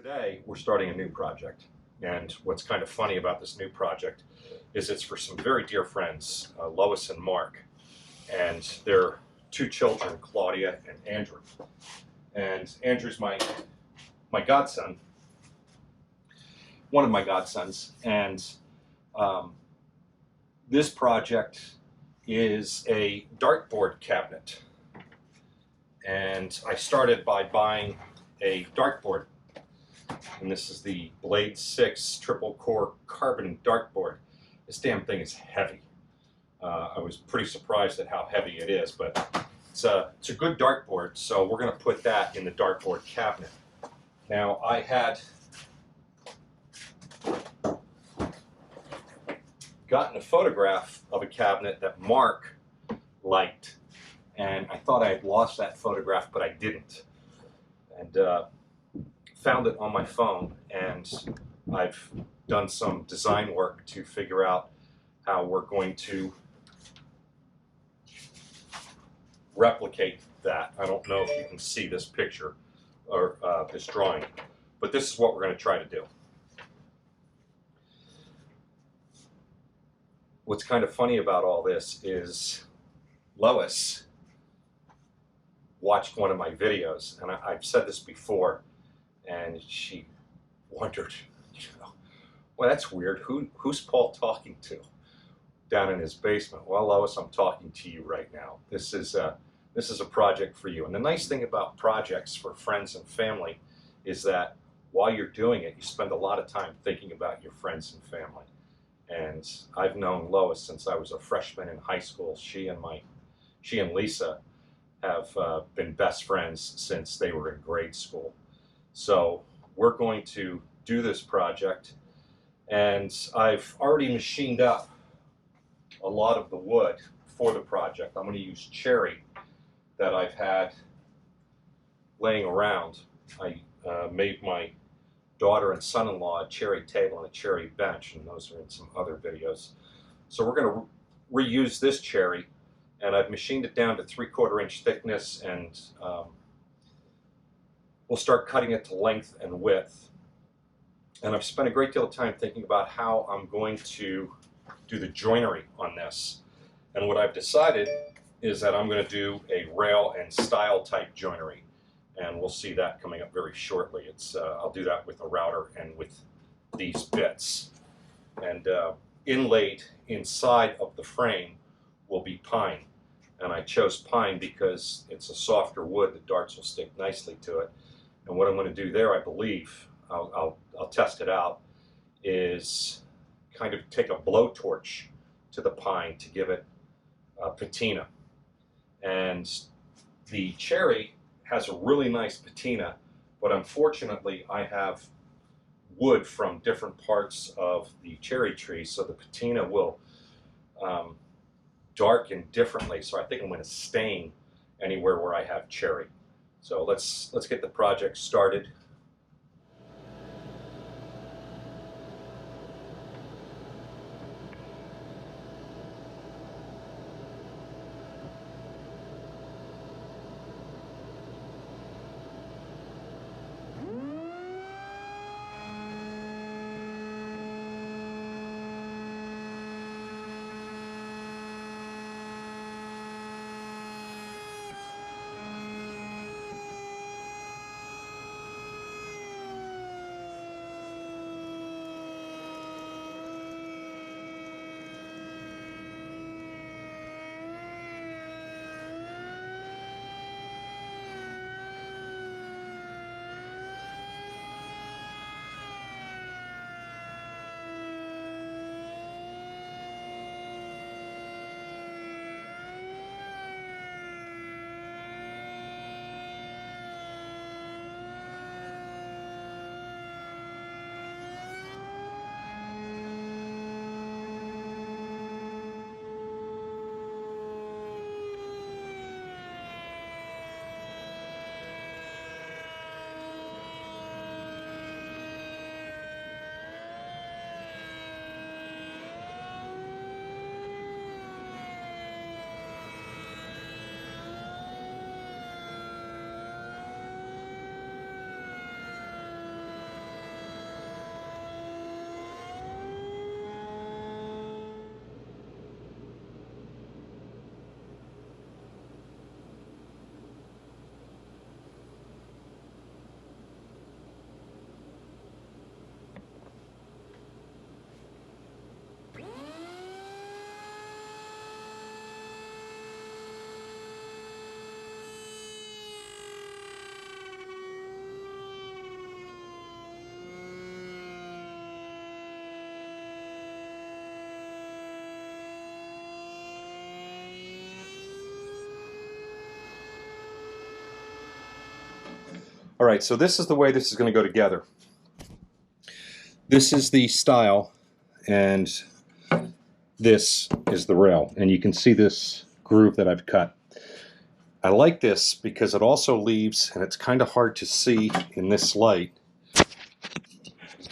Today, we're starting a new project. And what's kind of funny about this new project is it's for some very dear friends, Lois and Mark, and their two children, Claudia and Andrew. And Andrew's my godson, one of my godsons, and this project is a dartboard cabinet. And I started by buying a dartboard. And this is the Blade 6 triple core carbon dartboard. This damn thing is heavy. I was pretty surprised at how heavy it is, but it's a good dartboard, so we're going to put that in the dartboard cabinet. Now, I had gotten a photograph of a cabinet that Mark liked, and I thought I had lost that photograph, but I didn't. And found it on my phone, and I've done some design work to figure out how we're going to replicate that. I don't know if you can see this picture or this drawing, but this is what we're going to try to do. What's kind of funny about all this is Lois watched one of my videos, and I've said this before, and she wondered, well, that's weird. Who's Paul talking to down in his basement? Well, Lois, I'm talking to you right now. This is a project for you. And the nice thing about projects for friends and family is that while you're doing it, you spend a lot of time thinking about your friends and family. And I've known Lois since I was a freshman in high school. She and Lisa have been best friends since they were in grade school. So we're going to do this project, and I've already machined up a lot of the wood for the project. I'm going to use cherry that I've had laying around. I made my daughter and son-in-law a cherry table and a cherry bench, and those are in some other videos. So we're going to reuse this cherry, and I've machined it down to 3/4 inch thickness, and we'll start cutting it to length and width. And I've spent a great deal of time thinking about how I'm going to do the joinery on this. And what I've decided is that I'm going to do a rail and style type joinery. And we'll see that coming up very shortly. I'll do that with a router and with these bits. And inlaid inside of the frame will be pine. And I chose pine because it's a softer wood. The darts will stick nicely to it. And what I'm going to do there, I believe, I'll test it out, is kind of take a blowtorch to the pine to give it patina. And the cherry has a really nice patina, but unfortunately I have wood from different parts of the cherry tree, so the patina will darken differently. So I think I'm going to stain anywhere where I have cherry. So let's get the project started. All right, so this is the way this is going to go together. This is the stile, and this is the rail. And you can see this groove that I've cut. I like this because it also leaves, and it's kind of hard to see in this light,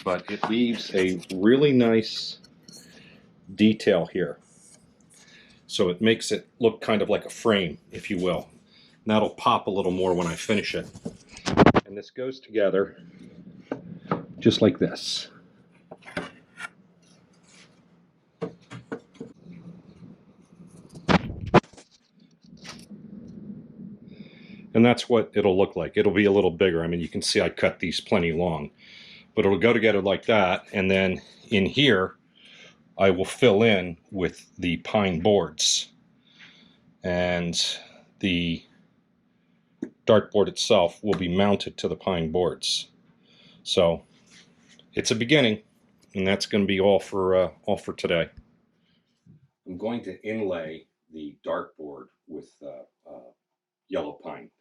but it leaves a really nice detail here. So it makes it look kind of like a frame, if you will. And that'll pop a little more when I finish it. And this goes together just like this. And that's what it'll look like. It'll be a little bigger. I mean, you can see I cut these plenty long. But it'll go together like that. And then in here, I will fill in with the pine boards. And the dartboard itself will be mounted to the pine boards. So it's a beginning, and that's going to be all for today. I'm going to inlay the dartboard with yellow pine,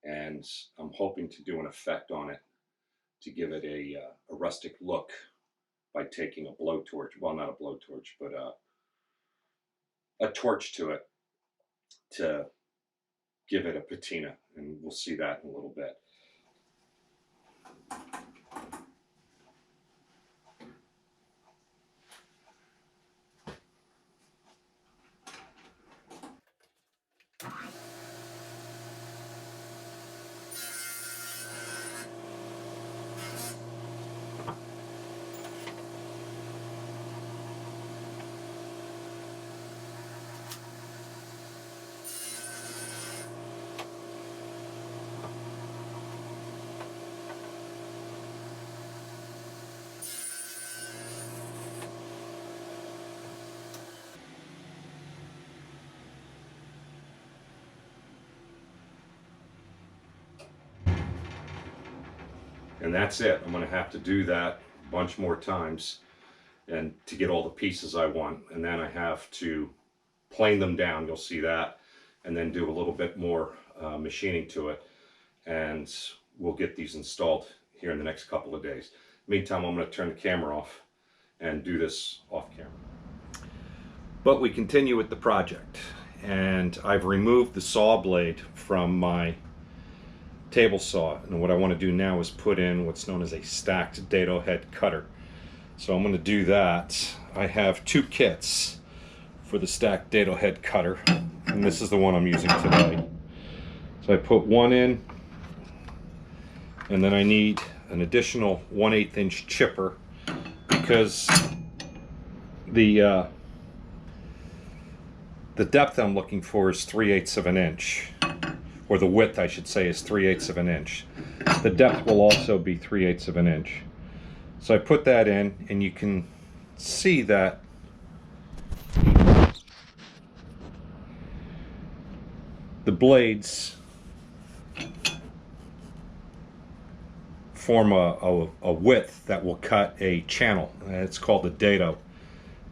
and I'm hoping to do an effect on it to give it a rustic look by taking a blowtorch, well, not a blowtorch, but a torch to it to give it a patina, and we'll see that in a little bit. And that's it. I'm going to have to do that a bunch more times and to get all the pieces I want. And then I have to plane them down, you'll see that, and then do a little bit more machining to it. And we'll get these installed here in the next couple of days. Meantime, I'm going to turn the camera off and do this off camera. But we continue with the project. And I've removed the saw blade from my table saw, and what I want to do now is put in what's known as a stacked dado head cutter. So I'm going to do that. I have two kits for the stacked dado head cutter, and this is the one I'm using today. So I put one in, and then I need an additional 1/8 inch chipper because the depth I'm looking for is 3/8 of an inch. Or the width, I should say, is 3/8 of an inch. The depth will also be 3/8 of an inch. So I put that in, and you can see that the blades form a width that will cut a channel. It's called the dado.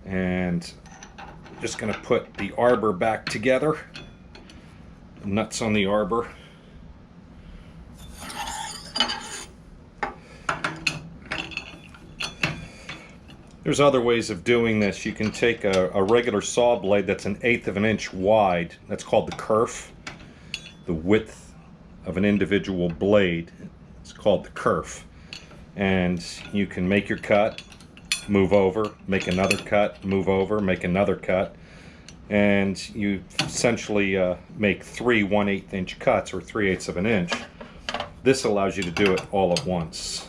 And I'm just going to put the arbor back together. Nuts on the arbor. There's other ways of doing this. You can take a regular saw blade that's 1/8 of an inch wide. That's called the kerf. The width of an individual blade. It's called the kerf. And you can make your cut, move over, make another cut, move over, make another cut. And you essentially make 3 1/8 inch cuts, or 3/8 of an inch. This allows you to do it all at once.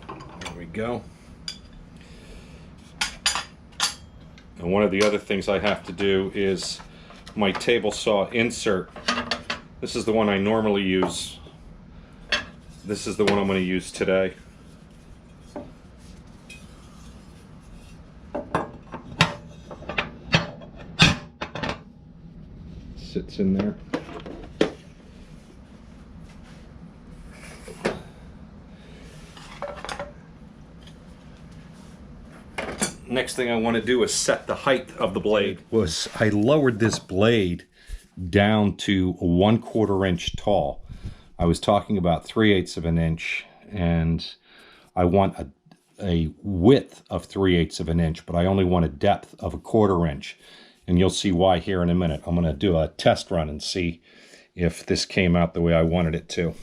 There we go. And one of the other things I have to do is my table saw insert. This is the one I normally use. This is the one I'm going to use today. Sits in there. Next thing I want to do is set the height of the blade. I lowered this blade down to 1/4 inch tall. I was talking about 3/8 of an inch, and I want a width of 3/8 of an inch, but I only want a depth of 1/4 inch. And you'll see why here in a minute. I'm going to do a test run and see if this came out the way I wanted it to.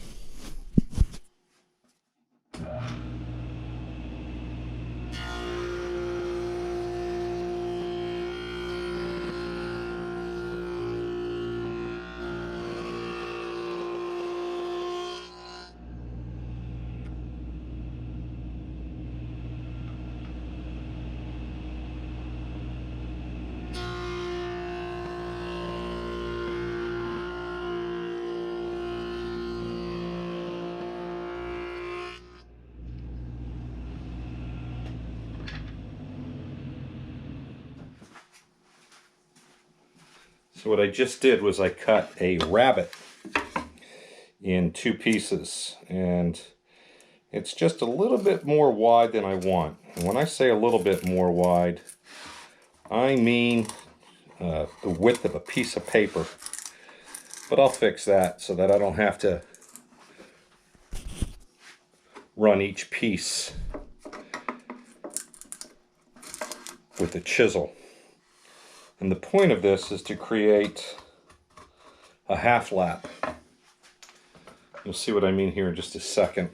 So what I just did was I cut a rabbet in 2 pieces, and it's just a little bit more wide than I want. And when I say a little bit more wide, I mean the width of a piece of paper. But I'll fix that so that I don't have to run each piece with a chisel. And the point of this is to create a half lap. You'll see what I mean here in just a second.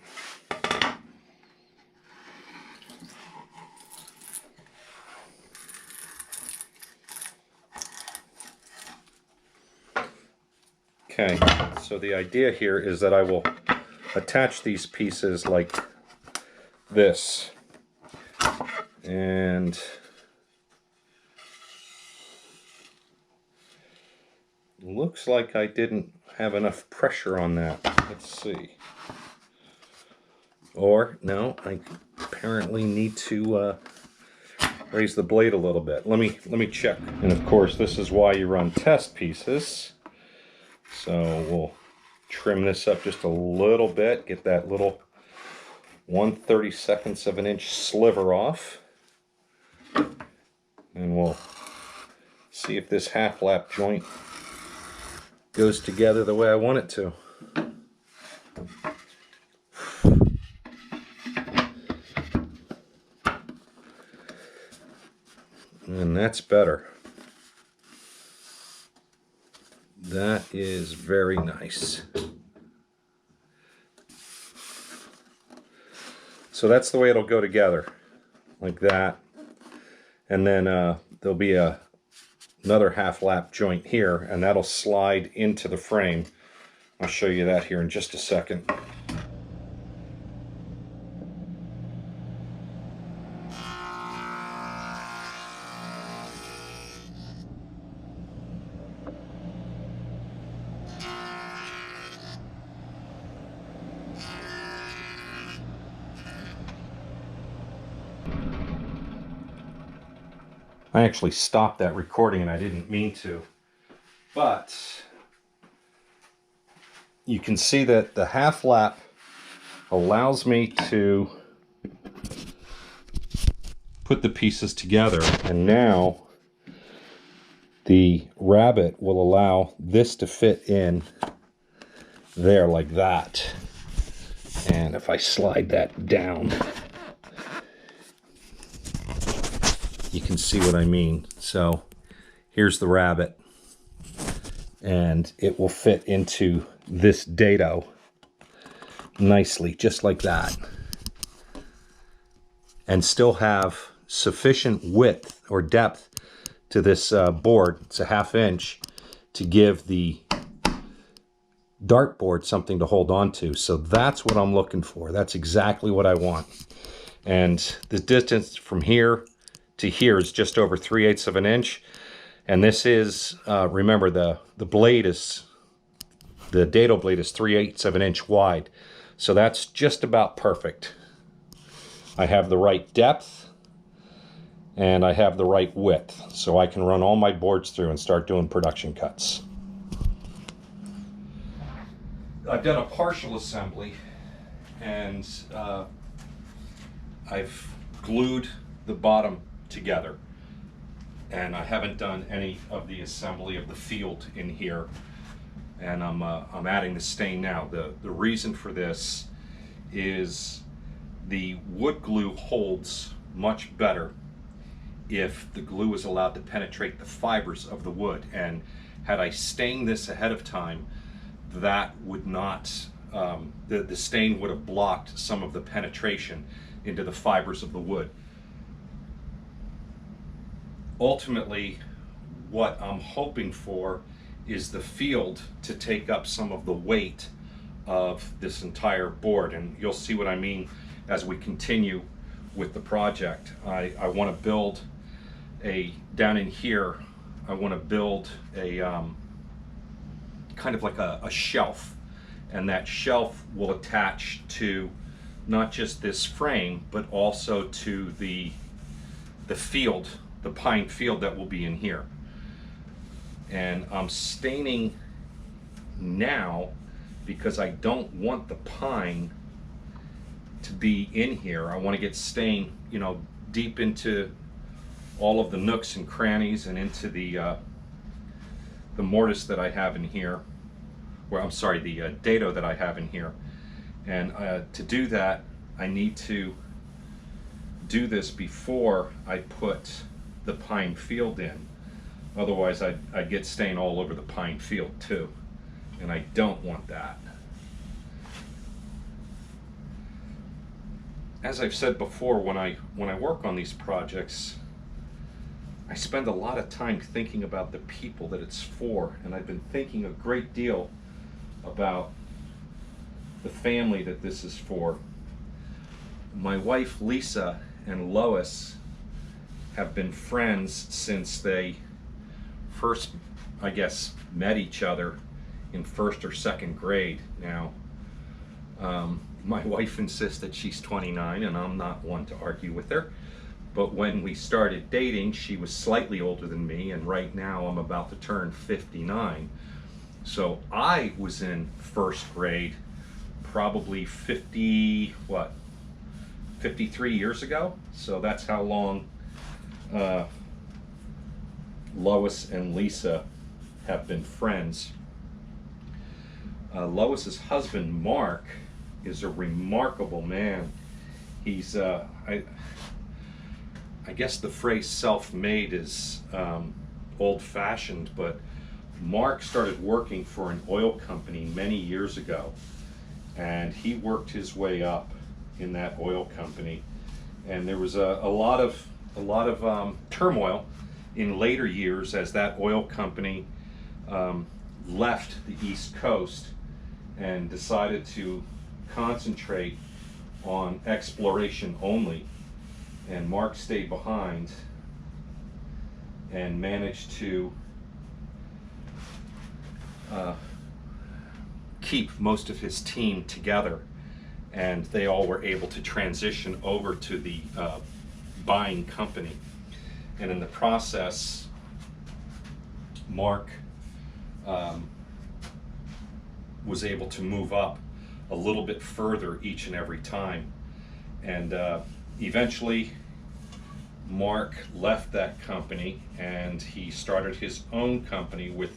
Okay, so the idea here is that I will attach these pieces like this. And looks like I didn't have enough pressure on that. Let's see. Or, no, I apparently need to raise the blade a little bit. Let me check. And of course, this is why you run test pieces. So we'll trim this up just a little bit, get that little 1/32 of an inch sliver off. And we'll see if this half lap joint goes together the way I want it to. And that's better. That is very nice. So that's the way it'll go together, like that. And then there'll be another half lap joint here, and that'll slide into the frame. I'll show you that here in just a second. I actually stopped that recording and I didn't mean to, but you can see that the half lap allows me to put the pieces together, and now the rabbet will allow this to fit in there like that. And if I slide that down, you can see what I mean. So here's the rabbet, and it will fit into this dado nicely, just like that, and still have sufficient width or depth to this board. It's a 1/2 inch to give the dartboard something to hold on to. So that's what I'm looking for. That's exactly what I want. And the distance from here to here is just over 3/8 of an inch. And this is, remember, the blade is, the dado blade is 3/8 of an inch wide. So that's just about perfect. I have the right depth and I have the right width. So I can run all my boards through and start doing production cuts. I've done a partial assembly, and I've glued the bottom together, and I haven't done any of the assembly of the field in here, and I'm adding the stain now. The reason for this is the wood glue holds much better if the glue is allowed to penetrate the fibers of the wood, and had I stained this ahead of time, that would not, the stain would have blocked some of the penetration into the fibers of the wood. Ultimately, what I'm hoping for is the field to take up some of the weight of this entire board, and you'll see what I mean as we continue with the project. I want to build down in here, I want to build a kind of like a shelf, and that shelf will attach to not just this frame but also to the field, the pine field that will be in here. And I'm staining now because I don't want the pine to be in here. I want to get stain, you know, deep into all of the nooks and crannies and into the mortise that I have in here, or I'm sorry, the dado that I have in here. And to do that, I need to do this before I put the pine field in. Otherwise I'd get stain all over the pine field too, and I don't want that. As I've said before, when I work on these projects, I spend a lot of time thinking about the people that it's for, and I've been thinking a great deal about the family that this is for. My wife Lisa and Lois have been friends since they first, I guess, met each other in first or second grade. Now, my wife insists that she's 29, and I'm not one to argue with her. But when we started dating, she was slightly older than me, and right now I'm about to turn 59. So I was in first grade probably 53 years ago. So that's how long Lois and Lisa have been friends. Lois's husband, Mark, is a remarkable man. He's, I guess the phrase self-made is old-fashioned, but Mark started working for an oil company many years ago, and he worked his way up in that oil company. And there was a lot of turmoil in later years as that oil company left the East Coast and decided to concentrate on exploration only. And Mark stayed behind and managed to keep most of his team together, and they all were able to transition over to the buying company. And in the process, Mark was able to move up a little bit further each and every time. And eventually, Mark left that company and he started his own company with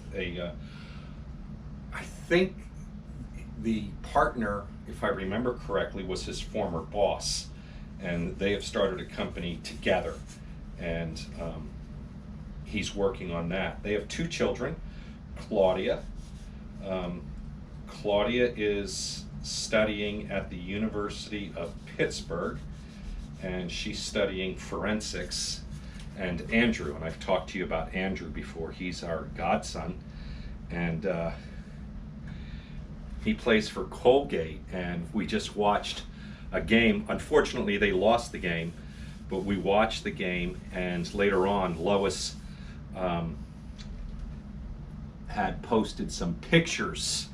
I think the partner, if I remember correctly, was his former boss. And they have started a company together, and he's working on that. They have 2 children, Claudia. Claudia is studying at the University of Pittsburgh, and she's studying forensics. And Andrew, and I've talked to you about Andrew before, he's our godson, and he plays for Colgate, and we just watched a game. Unfortunately, they lost the game, but we watched the game, and later on, Lois had posted some pictures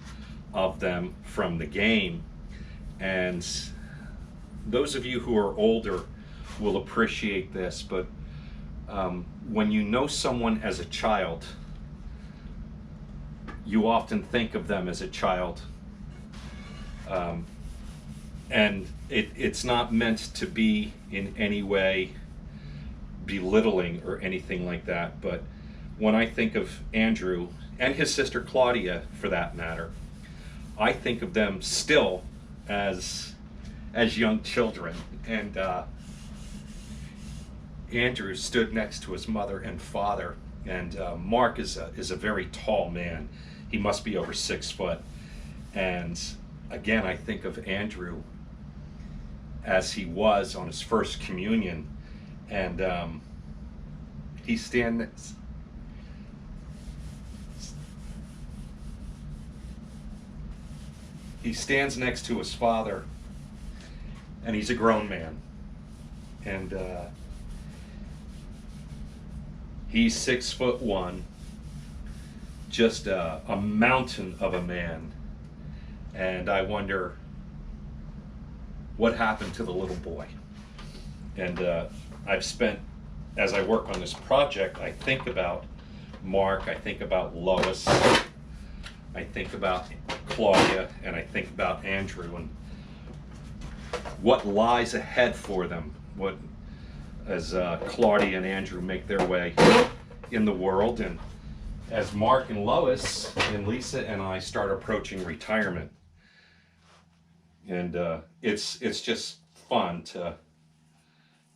of them from the game. And those of you who are older will appreciate this, but when you know someone as a child, you often think of them as a child. And it's not meant to be in any way belittling or anything like that, but when I think of Andrew and his sister Claudia, for that matter, I think of them still as young children. And Andrew stood next to his mother and father, and Mark is a very tall man. He must be over 6 foot. And again, I think of Andrew as he was on his first communion, and he stands. He stands next to his father, and he's a grown man, and he's 6'1", just a mountain of a man. And I wonder what happened to the little boy. And I've spent, as I work on this project, I think about Mark, I think about Lois, I think about Claudia, and I think about Andrew, and what lies ahead for them, what as Claudia and Andrew make their way in the world, and as Mark and Lois and Lisa and I start approaching retirement. And it's just fun to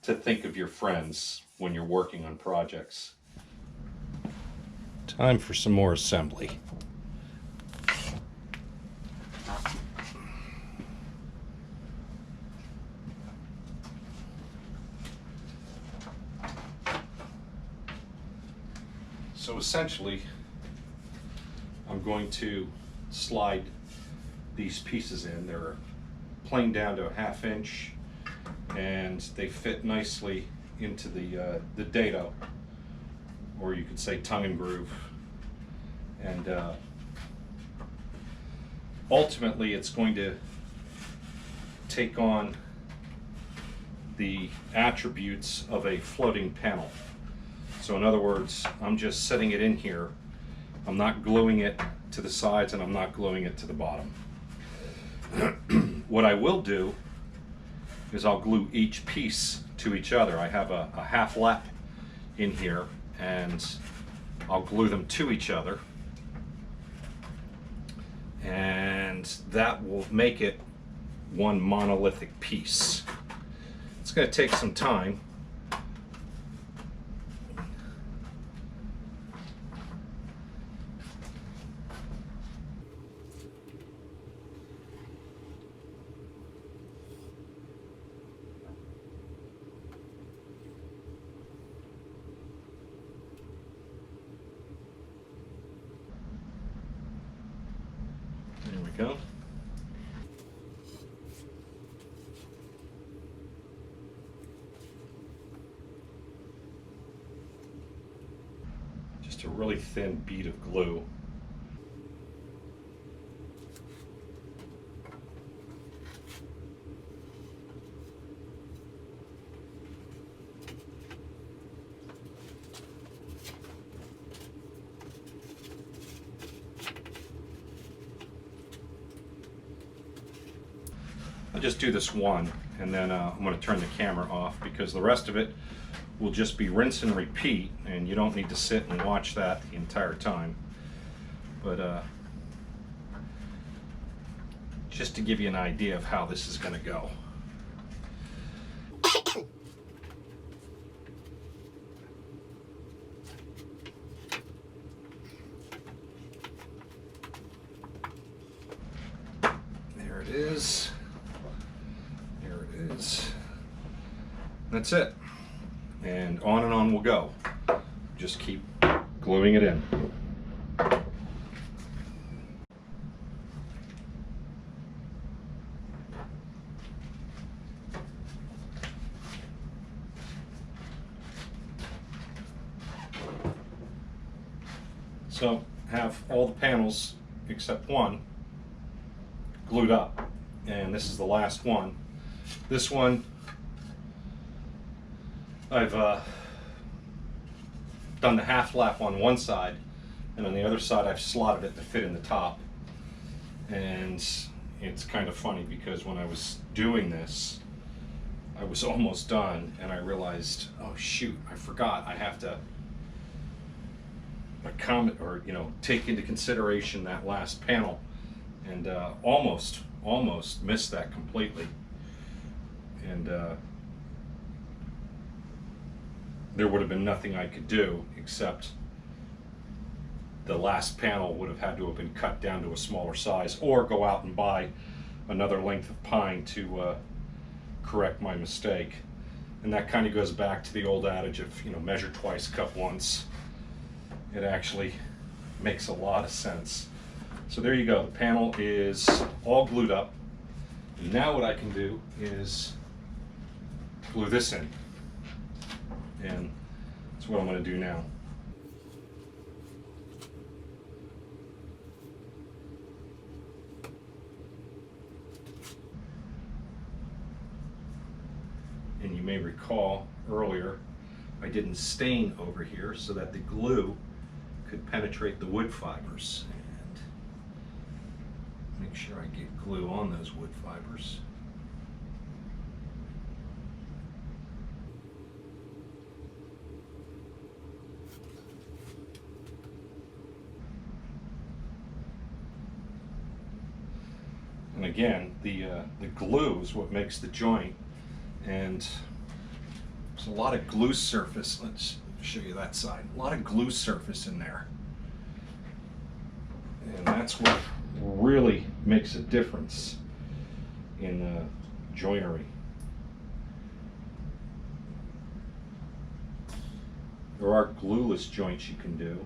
think of your friends when you're working on projects. Time for some more assembly. So essentially, I'm going to slide these pieces in. They're planed down to a 1/2 inch, and they fit nicely into the dado, or you could say tongue and groove. And ultimately, it's going to take on the attributes of a floating panel. So in other words, I'm just setting it in here. I'm not gluing it to the sides, and I'm not gluing it to the bottom. What I will do is I'll glue each piece to each other. I have a 1/2 lap in here, and I'll glue them to each other, and that will make it one monolithic piece. It's going to take some time. There we go. Just a really thin bead of glue. I'll just do this one, and then I'm going to turn the camera off, because the rest of it will just be rinse and repeat, and you don't need to sit and watch that the entire time. But just to give you an idea of how this is going to go. There it is. That's it. And on we'll go. Just keep gluing it in. So have all the panels except one glued up, and this is the last one. This one I've done the 1/2 lap on one side, and on the other side I've slotted it to fit in the top. And it's kind of funny, because when I was doing this, I was almost done and I realized, oh shoot, I forgot. I have to comment, or take into consideration that last panel, and almost missed that completely. And there would have been nothing I could do except the last panel would have had to have been cut down to a smaller size, or go out and buy another length of pine to correct my mistake. And that kind of goes back to the old adage of measure twice, cut once. It actually makes a lot of sense. So there you go, the panel is all glued up. Now what I can do is glue this in, and that's what I'm going to do now. And you may recall earlier I didn't stain over here so that the glue could penetrate the wood fibers, and make sure I get glue on those wood fibers. And again, the glue is what makes the joint, and there's a lot of glue surface. Let's show you that side. A lot of glue surface in there, and that's what really makes a difference in joinery. There are glueless joints you can do.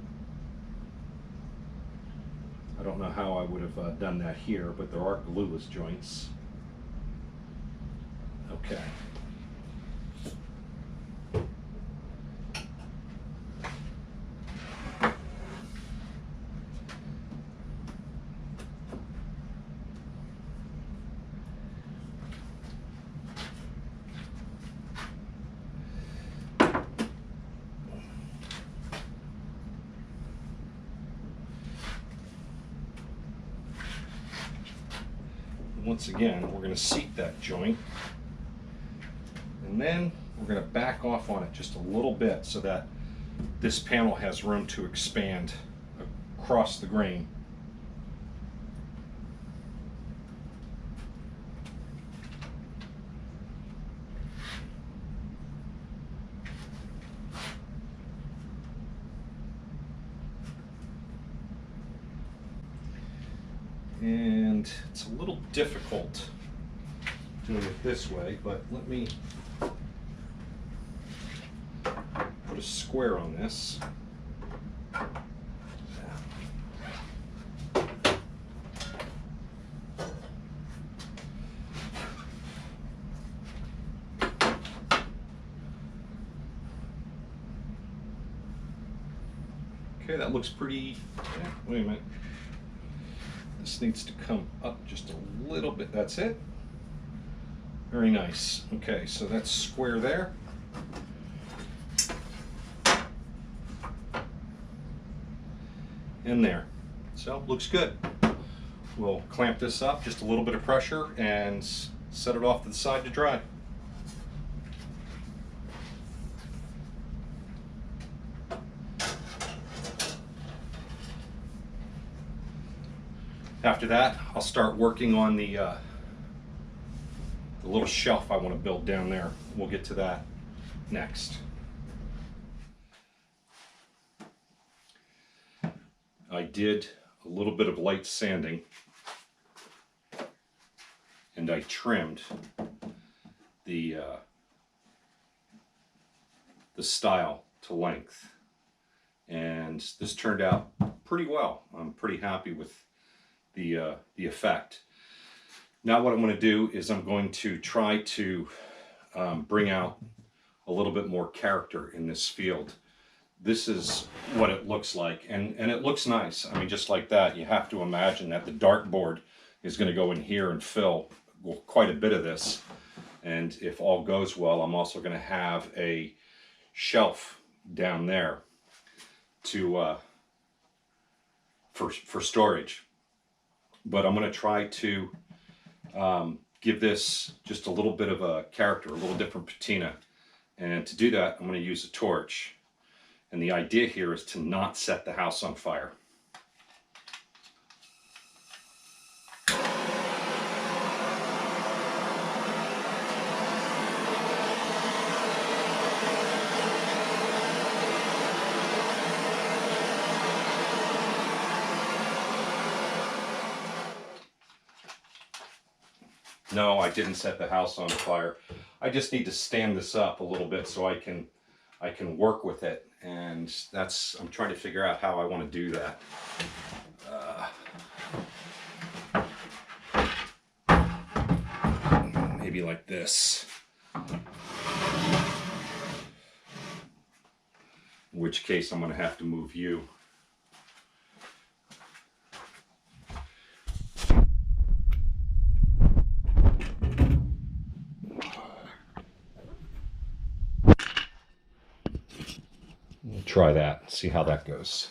I don't know how I would have done that here, but there are glueless joints. Okay. Once again, we're going to seat that joint, and then we're going to back off on it just a little bit so that this panel has room to expand across the grain. And it's a little difficult doing it this way, but let me put a square on this. Okay, that looks pretty, wait a minute. This needs to come up just a little bit. That's it. Very nice. Okay, so that's square there. And there. So, looks good. We'll clamp this up, just a little bit of pressure, and set it off to the side to dry. After that, I'll start working on the little shelf I want to build down there. We'll get to that next. I did a little bit of light sanding, and I trimmed the style to length, and this turned out pretty well. I'm pretty happy with the effect. Now what I'm going to do is I'm going to try to bring out a little bit more character in this field. This is what it looks like, and it looks nice. I mean, just like that, you have to imagine that the dartboard is going to go in here and fill quite a bit of this. And if all goes well, I'm also going to have a shelf down there to for storage. But I'm going to try to give this just a little bit of a character, a little different patina. And to do that, I'm going to use a torch. And the idea here is to not set the house on fire. No, I didn't set the house on fire. I just need to stand this up a little bit so I can work with it, and I'm trying to figure out how I want to do that. Maybe like this. In which case I'm going to have to move you. We'll try that, see how that goes.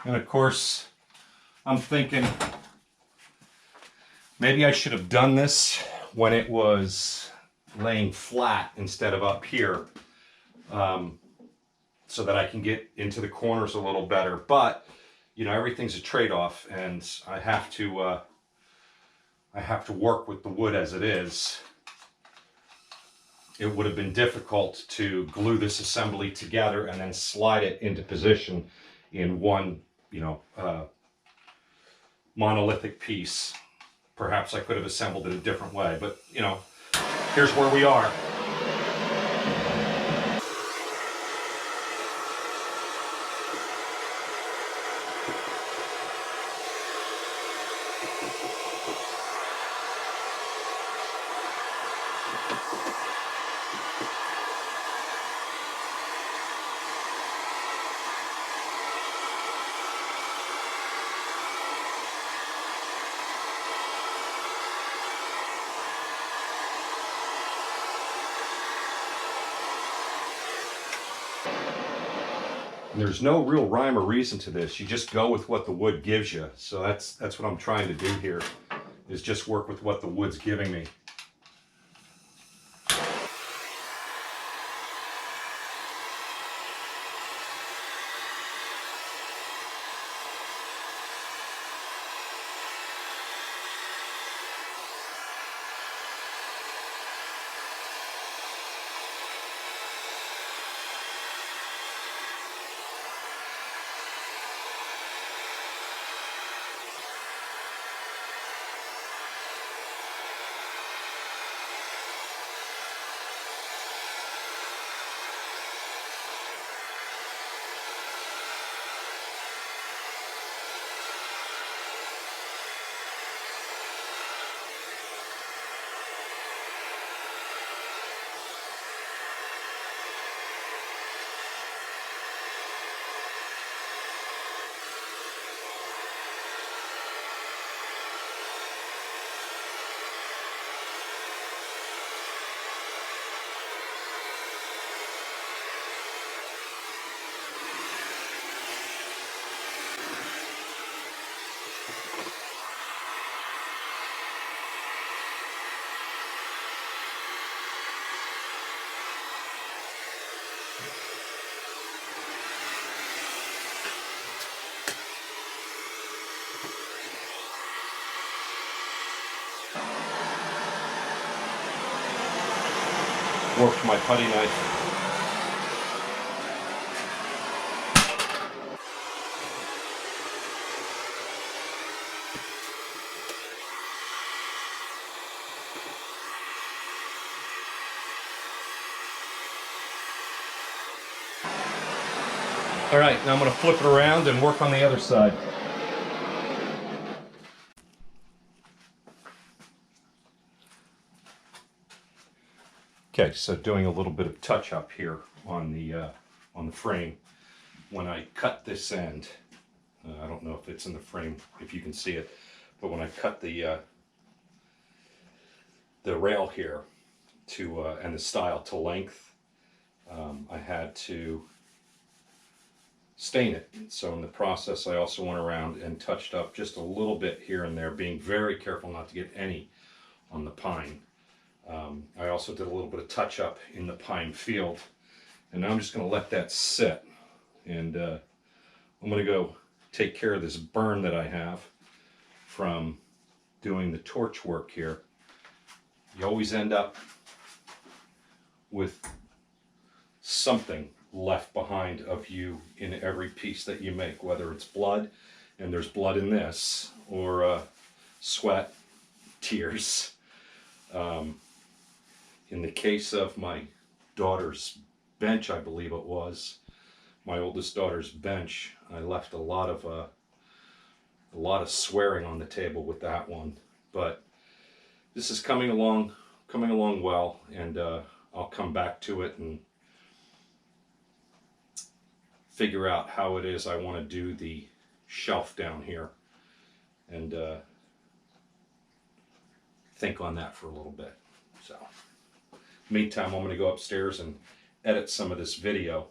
And of course, I'm thinking maybe I should have done this when it was laying flat instead of up here, so that I can get into the corners a little better. But you know, everything's a trade-off, and I have to work with the wood as it is. It would have been difficult to glue this assembly together and then slide it into position in one, you know, monolithic piece. Perhaps I could have assembled it a different way, but you know, here's where we are. And there's no real rhyme or reason to this. You just go with what the wood gives you. So that's what I'm trying to do here, is just work with what the wood's giving me. work my putty knife. All right, now I'm going to flip it around and work on the other side. Okay, so doing a little bit of touch up here on the frame. When I cut this end, I don't know if it's in the frame, if you can see it, but when I cut the rail here to and the stile to length, I had to stain it. So in the process, I also went around and touched up just a little bit here and there, being very careful not to get any on the pine. I also did a little bit of touch up in the pine field, and now I'm just going to let that sit, and I'm going to go take care of this burn that I have from doing the torch work here. You always end up with something left behind of you in every piece that you make, whether it's blood, and there's blood in this, or sweat, tears. In the case of my daughter's bench, I believe it was, my oldest daughter's bench, I left a lot of swearing on the table with that one. But this is coming along well, and I'll come back to it and figure out how it is I want to do the shelf down here, and think on that for a little bit. So meantime, I'm going to go upstairs and edit some of this video.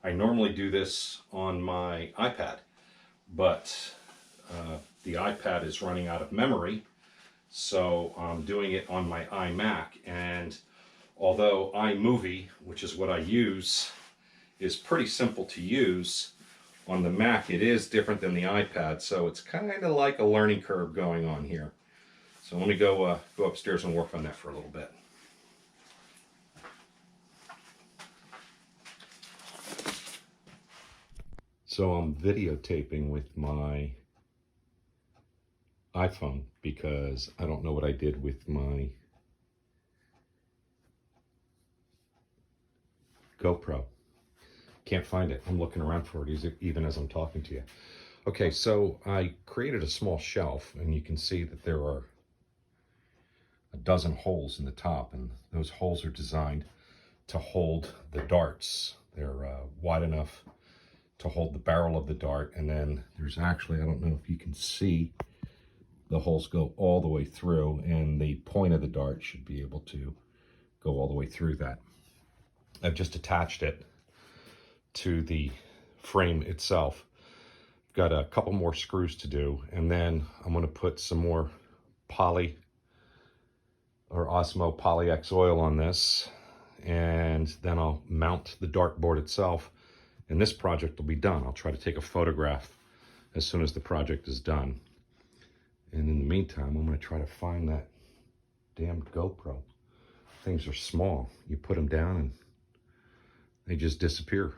I normally do this on my iPad, but the iPad is running out of memory, so I'm doing it on my iMac. And although iMovie, which is what I use, is pretty simple to use, on the Mac it is different than the iPad, so it's kind of like a learning curve going on here. So let me go upstairs and work on that for a little bit. So I'm videotaping with my iPhone because I don't know what I did with my GoPro. Can't find it. I'm looking around for it even as I'm talking to you. Okay, so I created a small shelf, and you can see that there are a dozen holes in the top, and those holes are designed to hold the darts. They're wide enough to hold the barrel of the dart, and then there's actually, I don't know if you can see, the holes go all the way through, and the point of the dart should be able to go all the way through that. I've just attached it to the frame itself. Got a couple more screws to do, and then I'm going to put some more poly or Osmo Poly-X oil on this, and then I'll mount the dartboard itself, and this project will be done. I'll try to take a photograph as soon as the project is done. And in the meantime, I'm going to try to find that damn GoPro. Things are small. You put them down and they just disappear.